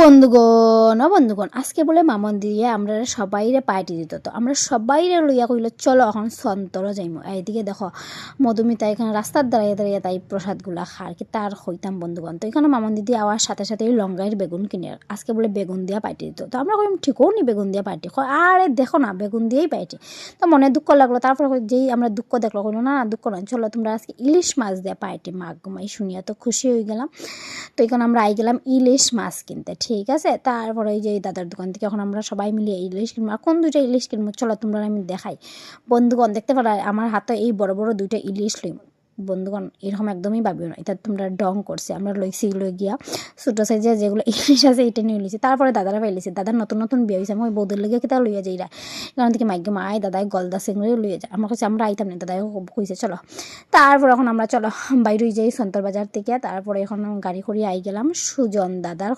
বন্ধুগণ আজকে বলে মামন দিয়ে আমরা সবাইরে পার্টি দিত, তো আমরা সবাইরে লইয়া কইল চলো এখন সন্তর যাইমো। এইদিকে দেখো মধুমিতা এখানে রাস্তার দাঁড়িয়ে দাঁড়িয়ে তাই প্রসাদগুলা খার কি তার হইতাম বন্ধুগণ। তো এখানে মামন দিদি আওয়ার সাথে সাথে লঙ্গাইয়ের বেগুন কিনে আজকে বলে বেগুন দিয়া পার্টি দিত। তো আমরা কইম ঠিকও নি বেগুন দিয়া পার্টি, আরে দেখো না বেগুন দিয়েই পার্টি। তো মনে দুঃখ লাগলো, তারপরে যেই আমরা দুঃখ দেখলো কইলো না দুঃখ নয়, চলো তোমরা আজকে ইলিশ মাছ দেয়া পার্টি। মাগ ঘুমাই শুনিয়া তো খুশি হয়ে গেলাম। তো এখন আমরা আই গেলাম ইলিশ মাছ কিনতে, ঠিক আছে। তারপরে এই যে দাদার দোকান থেকে এখন আমরা সবাই মিলিয়ে ইলিশ কিনবো। কোন দুইটা ইলিশ কিনবো চলো তোমরা আমি দেখাই। বন্ধুগণ দেখতে পারো আমার হাতে এই বড় বড় দুইটা ইলিশ লইম। বন্ধুগণ এরকম একদমই ভাবিও না, এটা তোমরা ডং করছে। আমরা লইছি লই গিয়া ছোটো সাইজে যেগুলো ইলিশ আছে এটা নিয়ে লইছি। তারপরে দাদারা পাইলিছে, দাদার নতুন নতুন বিয়ে হয়েছে, আমি ওই বৌদের লেগে কেতা লইয়া যাইরা এখান থেকে মাইকে মায় দাদাই গলদা সিংড়ি লইয়া যায়। আমার কাছে আমরা আইতাম না, দাদাই কইছে চলো। তারপর এখন আমরা চলো বাইরে যাই সন্তর বাজার থেকে। তারপরে এখন গাড়ি করে আই গেলাম সুজন দাদার